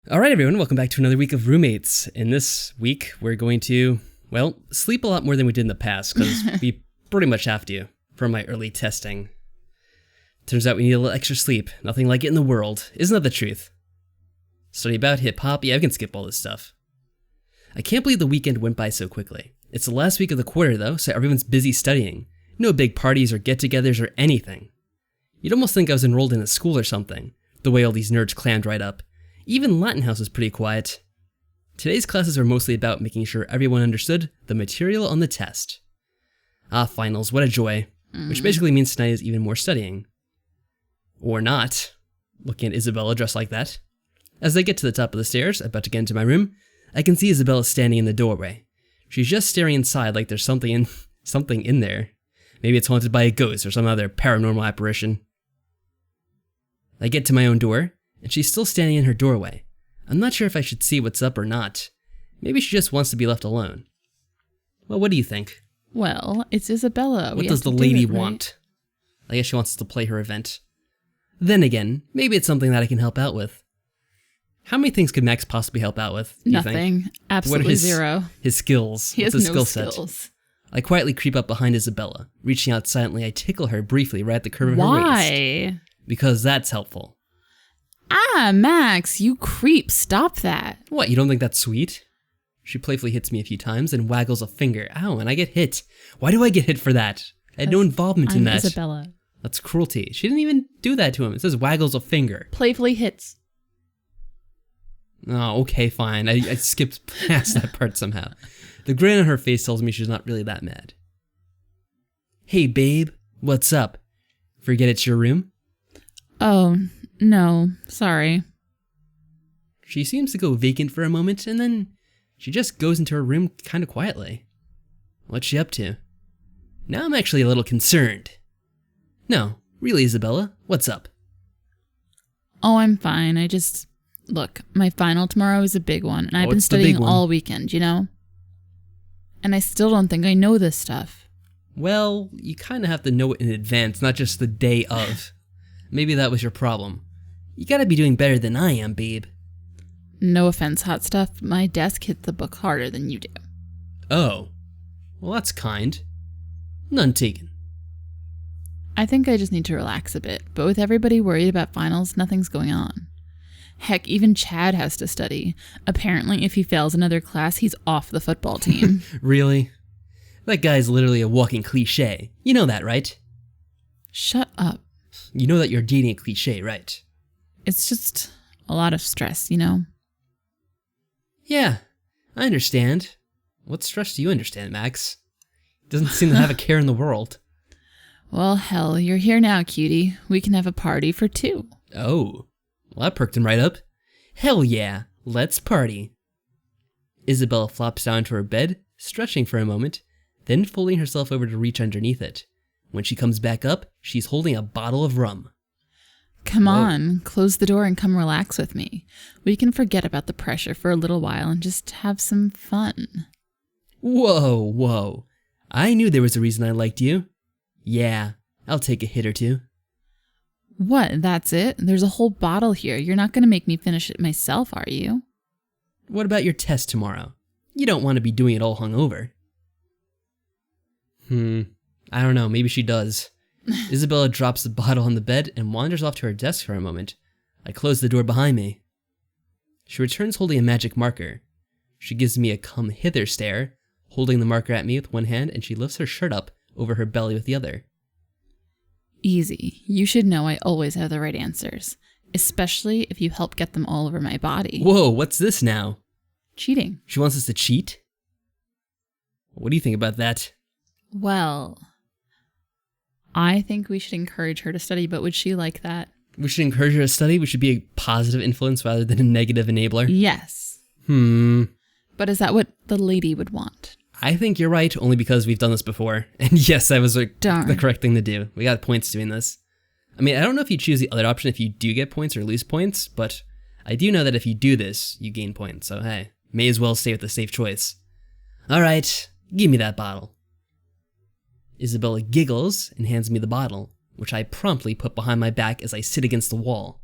Alright everyone, welcome back to another week of roommates. In this week, we're going to, well, sleep a lot more than we did in the past, because we pretty much have to, from my early testing. Turns out we need a little extra sleep, nothing like it in the world. Isn't that the truth? Study about hip-hop, yeah, I can skip all this stuff. I can't believe the weekend went by so quickly. It's the last week of the quarter though, so everyone's busy studying. No big parties or get-togethers or anything. You'd almost think I was enrolled in a school or something, the way all these nerds clammed right up. Even Latin House was pretty quiet. Today's classes were mostly about making sure everyone understood the material on the test. Ah, finals, what a joy. Which basically means tonight is even more studying. Or not. Looking at Isabella dressed like that. As I get to the top of the stairs, about to get into my room, I can see Isabella standing in the doorway. She's just staring inside like there's something in there. Maybe it's haunted by a ghost or some other paranormal apparition. I get to my own door, and she's still standing in her doorway. I'm not sure if I should see what's up or not. Maybe she just wants to be left alone. Well, what do you think? Well, it's Isabella. What does the lady want? I guess she wants us to play her event. Then again, maybe it's something that I can help out with. How many things could Max possibly help out with, do you think? Nothing. Absolutely What are zero. His skills? He has What's his no skill skills. set? I quietly creep up behind Isabella. Reaching out silently, I tickle her briefly right at the curve of her waist. Why? Because that's helpful. Ah, Max, you creep. Stop that. What, you don't think that's sweet? She playfully hits me a few times and waggles a finger. Ow, and I get hit. Why do I get hit for that? I had no involvement in that. Isabella. That's cruelty. She didn't even do that to him. It says waggles a finger. Playfully hits. Oh, okay, fine. I skipped past that part somehow. The grin on her face tells me she's not really that mad. Hey, babe. What's up? Forget it's your room? Oh, no. Sorry. She seems to go vacant for a moment, and then she just goes into her room kind of quietly. What's she up to? Now I'm actually a little concerned. No, really, Isabella, what's up? Oh, I'm fine. Look, my final tomorrow is a big one, and I've been studying all weekend, you know? And I still don't think I know this stuff. Well, you kind of have to know it in advance, not just the day of. Maybe that was your problem. You gotta be doing better than I am, babe. No offense, hot stuff. My desk hits the book harder than you do. Oh. Well, that's kind. None taken. I think I just need to relax a bit, but with everybody worried about finals, nothing's going on. Heck, even Chad has to study. Apparently, if he fails another class, he's off the football team. Really? That guy's literally a walking cliche. You know that, right? Shut up. You know that you're dating a cliche, right? It's just a lot of stress, you know? Yeah, I understand. What stress do you understand, Max? Doesn't seem to have a care in the world. Well, hell, you're here now, cutie. We can have a party for two. Oh, well, that perked him right up. Hell yeah, let's party. Isabella flops down to her bed, stretching for a moment, then folding herself over to reach underneath it. When she comes back up, she's holding a bottle of rum. Come on, close the door and come relax with me. We can forget about the pressure for a little while and just have some fun. Whoa. I knew there was a reason I liked you. Yeah, I'll take a hit or two. What, that's it? There's a whole bottle here. You're not going to make me finish it myself, are you? What about your test tomorrow? You don't want to be doing it all hungover. I don't know, maybe she does. Isabella drops the bottle on the bed and wanders off to her desk for a moment. I close the door behind me. She returns holding a magic marker. She gives me a come hither stare, holding the marker at me with one hand, and she lifts her shirt up over her belly with the other. Easy. You should know I always have the right answers, especially if you help get them all over my body. Whoa, what's this now? Cheating. She wants us to cheat? What do you think about that? Well, I think we should encourage her to study, but would she like that? We should encourage her to study? We should be a positive influence rather than a negative enabler? Yes. But is that what the lady would want? I think you're right, only because we've done this before. And yes, that was the correct thing to do. We got points doing this. I mean, I don't know if you choose the other option if you do get points or lose points, but I do know that if you do this, you gain points. So hey, may as well stay with the safe choice. Alright, give me that bottle. Isabella giggles and hands me the bottle, which I promptly put behind my back as I sit against the wall.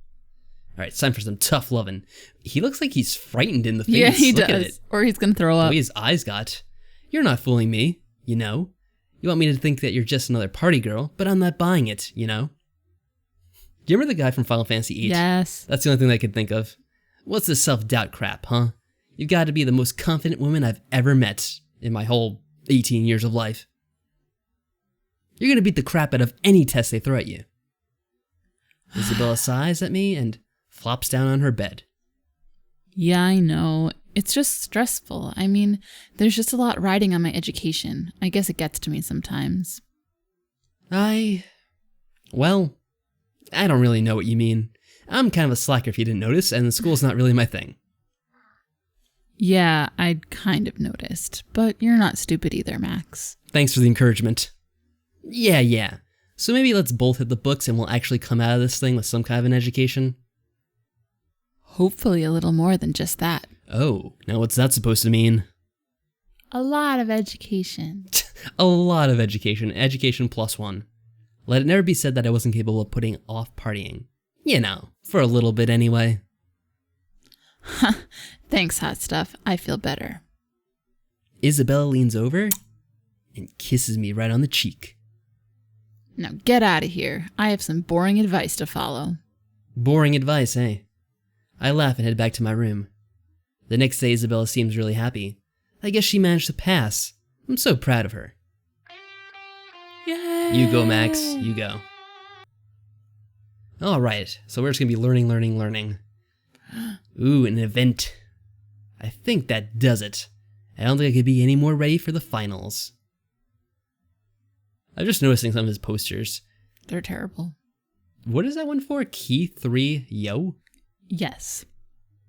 right, it's time for some tough loving. He looks like he's frightened in the face. Yeah, he Look at does. it. Or he's going to throw The up. way his eyes got. You're not fooling me, you know? You want me to think that you're just another party girl, but I'm not buying it, you know? Do you remember the guy from Final Fantasy VIII? Yes. That's the only thing I could think of. What's this self-doubt crap, huh? You've got to be the most confident woman I've ever met in my whole 18 years of life. You're going to beat the crap out of any test they throw at you. Isabella sighs at me and flops down on her bed. Yeah, I know. It's just stressful. I mean, there's just a lot riding on my education. I guess it gets to me sometimes. Well, I don't really know what you mean. I'm kind of a slacker if you didn't notice, and school's not really my thing. Yeah, I'd kind of noticed. But you're not stupid either, Max. Thanks for the encouragement. Yeah. So maybe let's both hit the books and we'll actually come out of this thing with some kind of an education? Hopefully a little more than just that. Oh, now what's that supposed to mean? A lot of education. A lot of education. Education plus one. Let it never be said that I wasn't capable of putting off partying. You know, for a little bit anyway. Thanks, hot stuff. I feel better. Isabella leans over and kisses me right on the cheek. Now get out of here. I have some boring advice to follow. Boring advice, eh? I laugh and head back to my room. The next day, Isabella seems really happy. I guess she managed to pass. I'm so proud of her. Yay! You go, Max. You go. Alright, so we're just gonna be learning. Ooh, an event. I think that does it. I don't think I could be any more ready for the finals. I'm just noticing some of his posters. They're terrible. What is that one for? Key 3 Yo? Yes.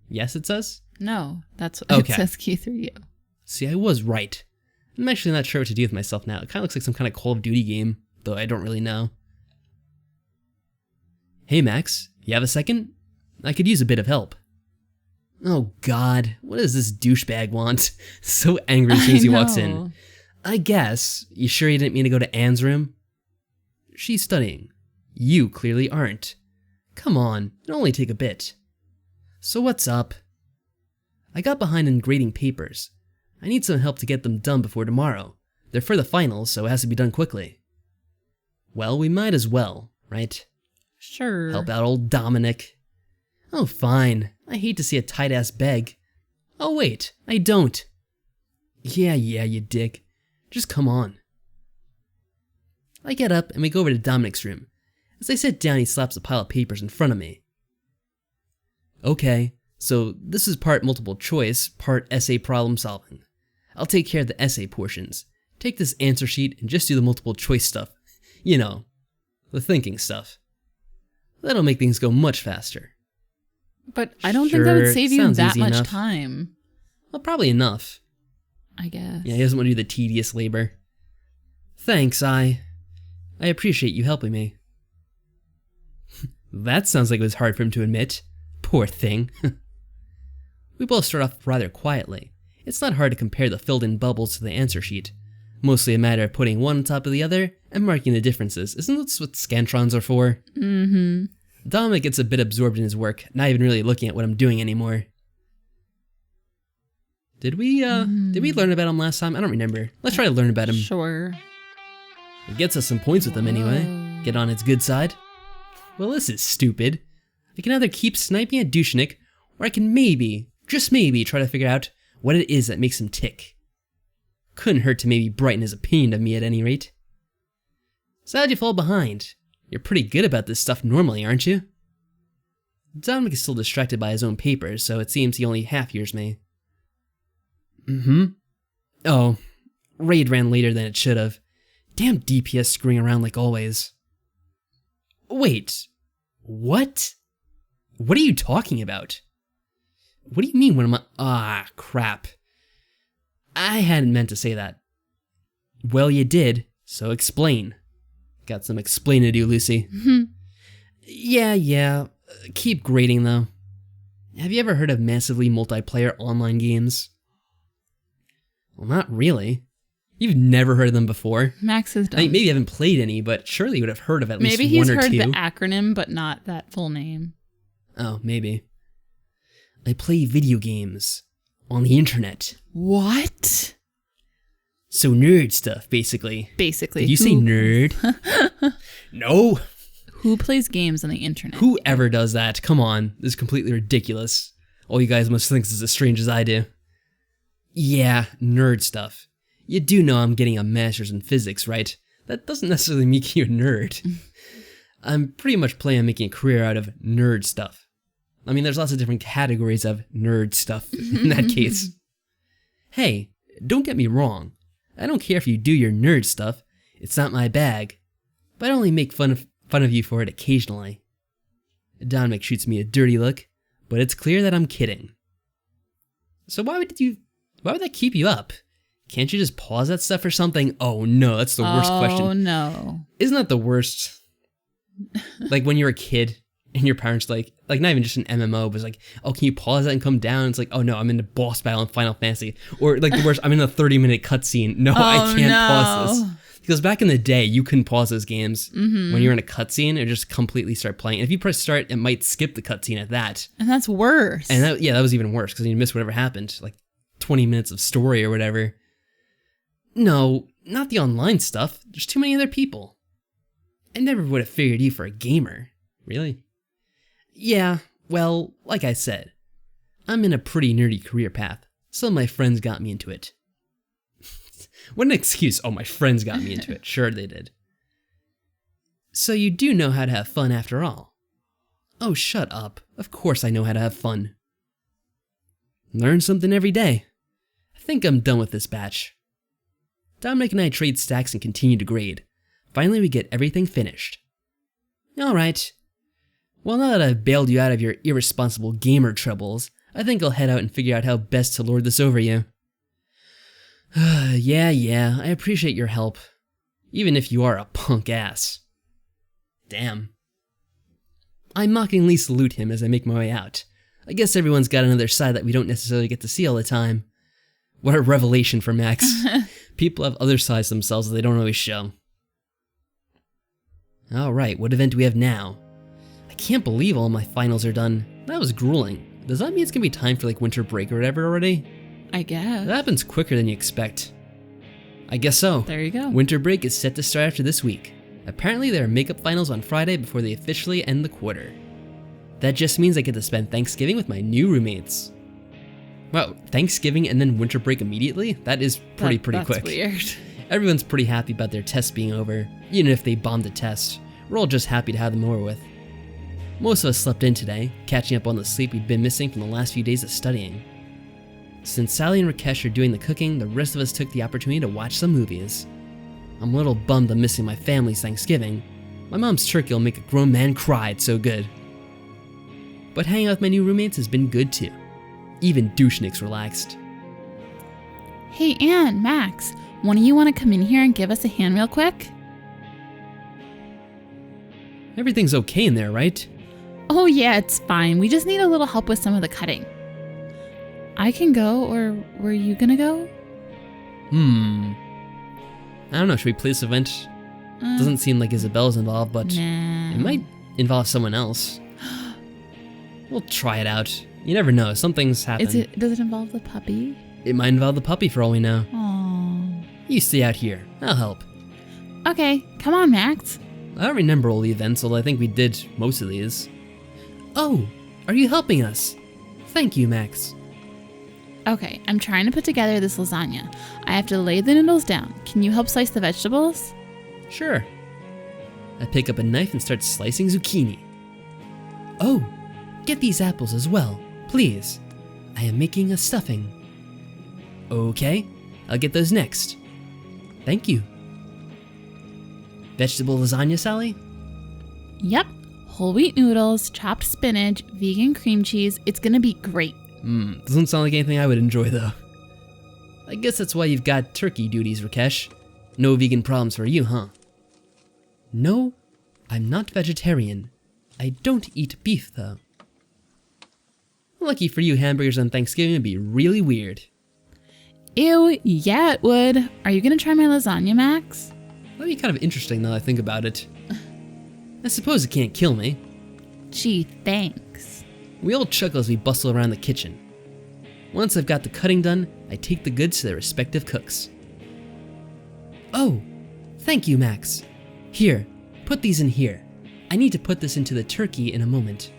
Yes, it says? No, that's what Okay. it says key 3 you. See, I was right. I'm actually not sure what to do with myself now. It kind of looks like some kind of Call of Duty game, though I don't really know. Hey, Max, you have a second? I could use a bit of help. Oh, God, what does this douchebag want? So angry as soon as he walks in. I guess. You sure you didn't mean to go to Anne's room? She's studying. You clearly aren't. Come on, it'll only take a bit. So what's up? I got behind in grading papers. I need some help to get them done before tomorrow. They're for the finals, so it has to be done quickly. Well, we might as well, right? Sure. Help out old Dominic. Oh, fine. I hate to see a tight-ass beg. Oh, wait, I don't. Yeah, you dick. Just come on. I get up and we go over to Dominic's room. As I sit down, he slaps a pile of papers in front of me. Okay, so this is part multiple choice, part essay problem solving. I'll take care of the essay portions. Take this answer sheet and just do the multiple choice stuff. You know, the thinking stuff. That'll make things go much faster. But I don't think that would save you sounds that easy much enough. time. Well, probably enough. I guess. Yeah, he doesn't want to do the tedious labor. Thanks, I appreciate you helping me. That sounds like it was hard for him to admit. Poor thing. We both start off rather quietly. It's not hard to compare the filled-in bubbles to the answer sheet. Mostly a matter of putting one on top of the other and marking the differences. Isn't that what scantrons are for? Mm-hmm. Dominic gets a bit absorbed in his work, not even really looking at what I'm doing anymore. Did we learn about him last time? I don't remember. Let's try to learn about him. Sure. It gets us some points with him anyway. Get on its good side. Well, this is stupid. I can either keep sniping at Douchnik, or I can maybe, just maybe, try to figure out what it is that makes him tick. Couldn't hurt to maybe brighten his opinion of me at any rate. So how'd you fall behind? You're pretty good about this stuff normally, aren't you? Dominic is still distracted by his own papers, so it seems he only half-hears me. Oh, raid ran later than it should have. Damn DPS screwing around like always. Wait, what? What are you talking about? What do you mean when I'm crap. I hadn't meant to say that. Well, you did, so explain. Got some explaining to do, Lucy. Yeah. Keep grading, though. Have you ever heard of massively multiplayer online games? Well, not really. You've never heard of them before. Max is dumb. I mean, maybe you haven't played any, but surely you would have heard of at least Maybe one he's or heard two. the acronym, but not that full name. Oh, maybe. I play video games on the internet. What? So nerd stuff, basically. Basically. Did you say nerd? No. Who plays games on the internet? Whoever does that, come on. This is completely ridiculous. All you guys must think is as strange as I do. Yeah, nerd stuff. You do know I'm getting a master's in physics, right? That doesn't necessarily make you a nerd. I'm pretty much planning on making a career out of nerd stuff. I mean, there's lots of different categories of nerd stuff in that case. Hey, don't get me wrong. I don't care if you do your nerd stuff. It's not my bag. But I only make fun of you for it occasionally. Dominic shoots me a dirty look, but it's clear that I'm kidding. So why would that keep you up? Can't you just pause that stuff or something? Oh no, that's the worst question. Oh no. Isn't that the worst? Like when you're a kid and your parents not even just an MMO, but it's like, oh, can you pause that and come down? It's like, oh no, I'm in the boss battle in Final Fantasy. Or like the worst, I'm in a 30-minute cutscene. No, I can't pause this. Because back in the day, you couldn't pause those games. When you're in a cutscene, it just completely start playing. And if you press start, it might skip the cutscene at that. And that's worse. And that was even worse because you miss whatever happened. Like 20 minutes of story or whatever. No, not the online stuff. There's too many other people. I never would have figured you for a gamer. Really? Yeah, well, like I said, I'm in a pretty nerdy career path. Some of my friends got me into it. What an excuse. Oh, my friends got me into it. Sure they did. So you do know how to have fun after all. Oh, shut up. Of course I know how to have fun. Learn something every day. I think I'm done with this batch. Dominic and I trade stacks and continue to grade. Finally, we get everything finished. Alright. Well, now that I've bailed you out of your irresponsible gamer troubles, I think I'll head out and figure out how best to lord this over you. Yeah, I appreciate your help. Even if you are a punk ass. Damn. I mockingly salute him as I make my way out. I guess everyone's got another side that we don't necessarily get to see all the time. What a revelation for Max. People have other sides themselves that they don't always show. Alright, what event do we have now? I can't believe all my finals are done. That was grueling. Does that mean it's gonna be time for like winter break or whatever already? I guess. That happens quicker than you expect. I guess so. There you go. Winter break is set to start after this week. Apparently there are makeup finals on Friday before they officially end the quarter. That just means I get to spend Thanksgiving with my new roommates. Wow, Thanksgiving and then winter break immediately? That is pretty quick. That's weird. Everyone's pretty happy about their tests being over, even if they bombed a test. We're all just happy to have them over with. Most of us slept in today, catching up on the sleep we'd been missing from the last few days of studying. Since Sally and Rakesh are doing the cooking, the rest of us took the opportunity to watch some movies. I'm a little bummed I'm missing my family's Thanksgiving. My mom's turkey will make a grown man cry, it's so good. But hanging out with my new roommates has been good too. Even douchenick's relaxed. Hey Anne, Max, one of you want to come in here and give us a hand real quick? Everything's okay in there, right? Oh yeah, it's fine. We just need a little help with some of the cutting. I can go, or were you gonna go? I don't know, should we play this event? Doesn't seem like Isabella's involved, but Nah. it might involve someone else. We'll try it out. You never know, some things happen. Does it involve the puppy? It might involve the puppy for all we know. Aww. You stay out here, I'll help. Okay, come on, Max. I don't remember all the events, although I think we did most of these. Oh, are you helping us? Thank you, Max. Okay, I'm trying to put together this lasagna. I have to lay the noodles down. Can you help slice the vegetables? Sure. I pick up a knife and start slicing zucchini. Oh, get these apples as well, please. I am making a stuffing. Okay, I'll get those next. Thank you. Vegetable lasagna, Sally? Yep. Whole wheat noodles, chopped spinach, vegan cream cheese. It's gonna be great. Doesn't sound like anything I would enjoy though. I guess that's why you've got turkey duties, Rakesh. No vegan problems for you, huh? No, I'm not vegetarian. I don't eat beef though. Lucky for you, hamburgers on Thanksgiving would be really weird. Ew, yeah it would. Are you gonna try my lasagna, Max? That'd be kind of interesting now that I think about it. I suppose it can't kill me. Gee, thanks. We all chuckle as we bustle around the kitchen. Once I've got the cutting done, I take the goods to their respective cooks. Oh, thank you, Max. Here, put these in here. I need to put this into the turkey in a moment.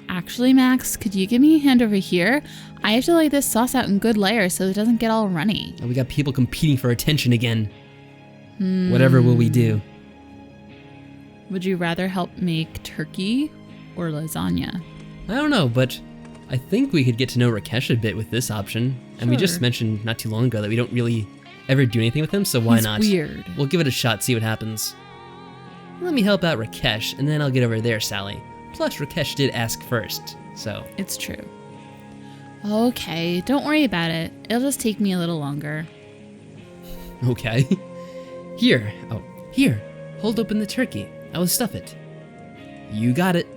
Actually, Max, could you give me a hand over here? I have to lay this sauce out in good layers so it doesn't get all runny. We got people competing for attention again. Whatever will we do? Would you rather help make turkey or lasagna? I don't know, but I think we could get to know Rakesh a bit with this option. And we just mentioned not too long ago that we don't really ever do anything with him, so why not? He's weird. We'll give it a shot, see what happens. Let me help out Rakesh, and then I'll get over there, Sally. Plus, Rakesh did ask first, so... It's true. Okay, don't worry about it. It'll just take me a little longer. Okay. Here. Hold open the turkey. I will stuff it. You got it.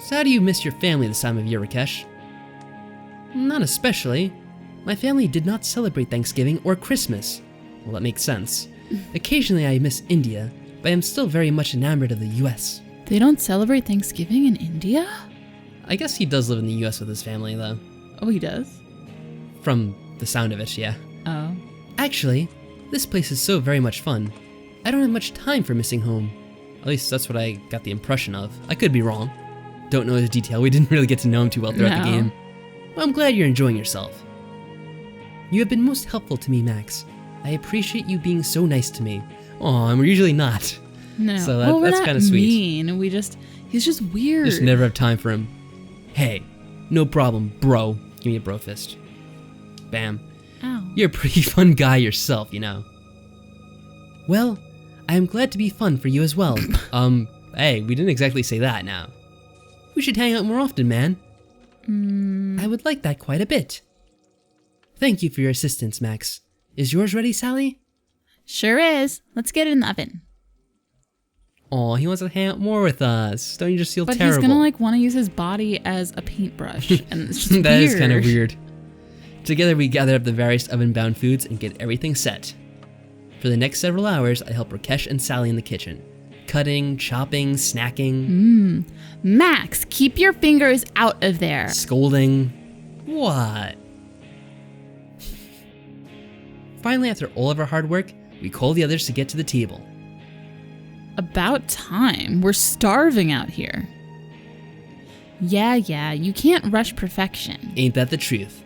So how do you miss your family this time of year, Rakesh? Not especially. My family did not celebrate Thanksgiving or Christmas. Well, that makes sense. Occasionally I miss India, but I am still very much enamored of the US. They don't celebrate Thanksgiving in India? I guess he does live in the US with his family, though. Oh, he does? From the sound of it, yeah. Oh. Actually, this place is so very much fun. I don't have much time for missing home. At least that's what I got the impression of. I could be wrong. Don't know his detail. We didn't really get to know him too well throughout the game. Well, I'm glad you're enjoying yourself. You have been most helpful to me, Max. I appreciate you being so nice to me. Aw, I'm usually not. No. So well, that's kind of sweet. Mean. He's just weird. Just never have time for him. Hey, no problem, bro. Give me a bro fist. Bam. Ow. You're a pretty fun guy yourself, you know. Well, I am glad to be fun for you as well. Hey, we didn't exactly say that now. We should hang out more often, man. I would like that quite a bit. Thank you for your assistance, Max. Is yours ready, Sally? Sure is. Let's get it in the oven. Aw, he wants to hang out more with us. Don't you just feel terrible? But he's gonna want to use his body as a paintbrush, and it's just That weird. is kind of weird. Together we gather up the various oven-bound foods and get everything set. For the next several hours, I help Rakesh and Sally in the kitchen. Cutting, chopping, snacking. Max, keep your fingers out of there. Scolding. What? Finally, after all of our hard work, we call the others to get to the table. About time. We're starving out here. Yeah, you can't rush perfection. Ain't that the truth?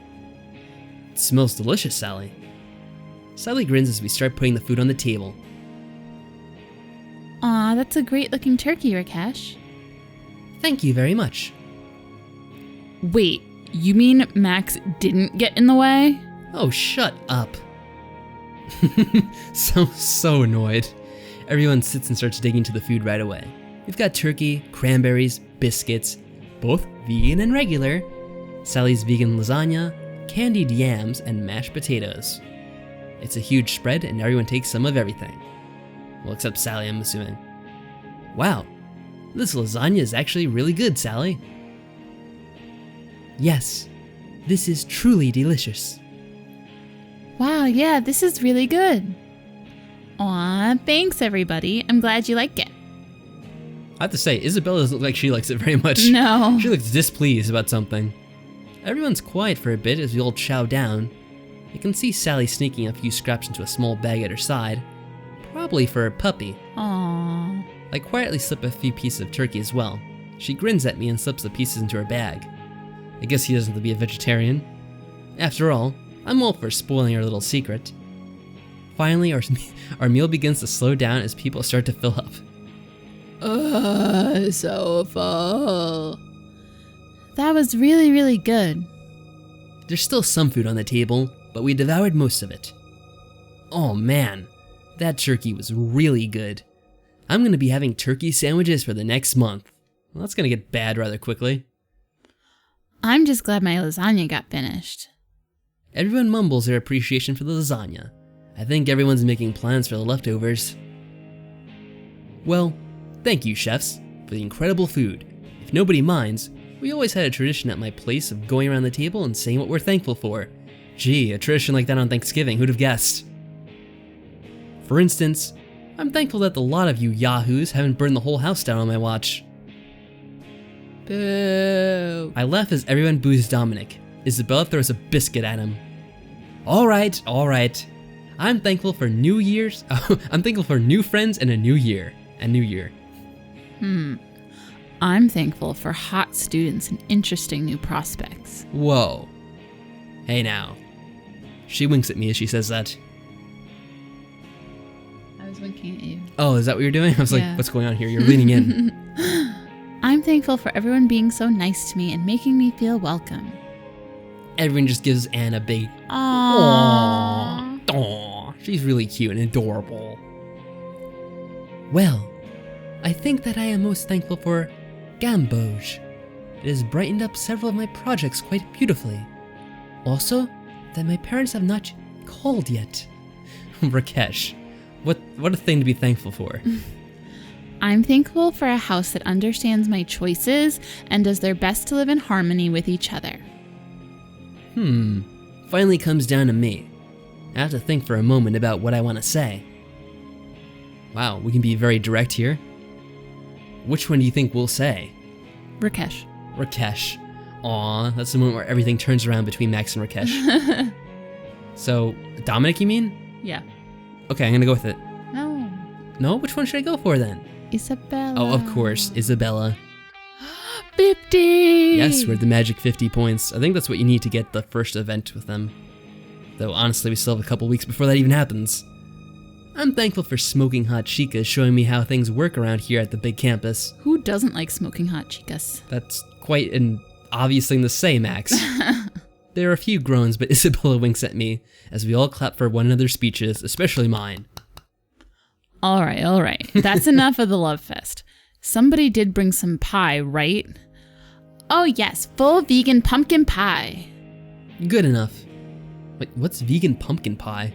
It smells delicious, Sally. Sally grins as we start putting the food on the table. Aw, that's a great looking turkey, Rakesh. Thank you very much. Wait, you mean Max didn't get in the way? Oh, shut up. So annoyed. Everyone sits and starts digging into the food right away. We've got turkey, cranberries, biscuits, both vegan and regular, Sally's vegan lasagna, candied yams, and mashed potatoes. It's a huge spread and everyone takes some of everything. Well, except Sally, I'm assuming. Wow, this lasagna is actually really good, Sally. Yes, this is truly delicious. Wow, yeah, this is really good. Aw, thanks everybody. I'm glad you like it. I have to say, Isabella doesn't look like she likes it very much. No. She looks displeased about something. Everyone's quiet for a bit as we all chow down. You can see Sally sneaking a few scraps into a small bag at her side. Probably for her puppy. Aww. I quietly slip a few pieces of turkey as well. She grins at me and slips the pieces into her bag. I guess he doesn't have to be a vegetarian. After all, I'm all for spoiling our little secret. Finally, our meal begins to slow down as people start to fill up. So full. That was really, really good. There's still some food on the table, but we devoured most of it. Oh man, that turkey was really good. I'm gonna be having turkey sandwiches for the next month. Well, that's gonna get bad rather quickly. I'm just glad my lasagna got finished. Everyone mumbles their appreciation for the lasagna. I think everyone's making plans for the leftovers. Well, thank you, chefs, for the incredible food. If nobody minds, we always had a tradition at my place of going around the table and saying what we're thankful for. Gee, a tradition like that on Thanksgiving, who'd have guessed? For instance, I'm thankful that the lot of you yahoos haven't burned the whole house down on my watch. Boo. I laugh as everyone boos Dominic. Isabella throws a biscuit at him. All right. I'm thankful for New Year's. I'm thankful for new friends and a new year. I'm thankful for hot students and interesting new prospects. Whoa. Hey now. She winks at me as she says that. I was winking at you. Oh, is that what you're doing? I was Yeah. like, what's going on here? You're leaning in. I'm thankful for everyone being so nice to me and making me feel welcome. Everyone just gives Anne a big Aww. Aww. She's really cute and adorable. Well, I think that I am most thankful for Gamboge. It has brightened up several of my projects quite beautifully. Also, that my parents have not called yet. Rakesh, what a thing to be thankful for. I'm thankful for a house that understands my choices and does their best to live in harmony with each other. Finally comes down to me. I have to think for a moment about what I want to say. Wow, we can be very direct here. Which one do you think we'll say? Rakesh. Rakesh. Aw, that's the moment where everything turns around between Max and Rakesh. So, Dominic, you mean? Yeah. Okay, I'm gonna go with it. No. No? Which one should I go for then? Isabella. Oh, of course, Isabella. 50! Yes, we're at the magic 50 points. I think that's what you need to get the first event with them. Though, honestly, we still have a couple weeks before that even happens. I'm thankful for Smoking Hot Chicas showing me how things work around here at the big campus. Who doesn't like smoking hot chicas? That's quite an obvious thing to say, Max. There are a few groans, but Isabella winks at me as we all clap for one another's speeches, especially mine. All right. That's enough of the love fest. Somebody did bring some pie, right? Oh yes, full vegan pumpkin pie. Good enough. Wait, what's vegan pumpkin pie?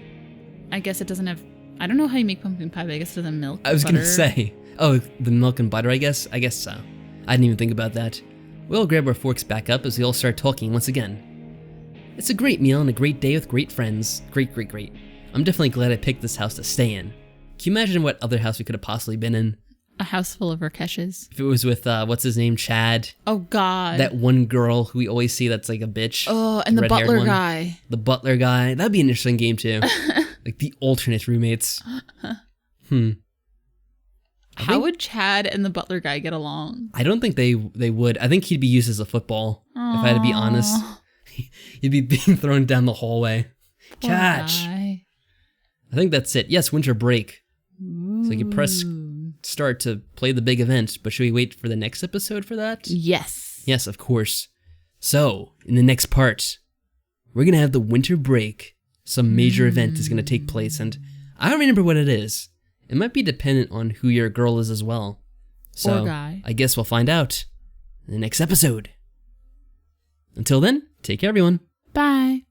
I guess it doesn't have... I don't know how you make pumpkin pie, but I guess it doesn't milk. I was butter. gonna say. Oh, the milk and butter, I guess? I guess so. I didn't even think about that. We'll grab our forks back up as we all start talking once again. It's a great meal and a great day with great friends. Great. I'm definitely glad I picked this house to stay in. Can you imagine what other house we could have possibly been in? A house full of Rakeshes. If it was with, what's his name, Chad? Oh, God. That one girl who we always see that's like a bitch. Oh, and the red-haired butler one. guy. The butler guy. That'd be an interesting game, too. Like the alternate roommates. How would Chad and the butler guy get along? I don't think they would. I think he'd be used as a football, if I had to be honest. He'd be being thrown down the hallway. Poor Catch! guy. I think that's it. Yes, winter break. So you press start to play the big event, but should we wait for the next episode for that? Yes. Yes, of course. So, in the next part, we're going to have the winter break. Some major event is going to take place, and I don't remember what it is. It might be dependent on who your girl is as well. So, or guy. I guess we'll find out in the next episode. Until then, take care, everyone. Bye.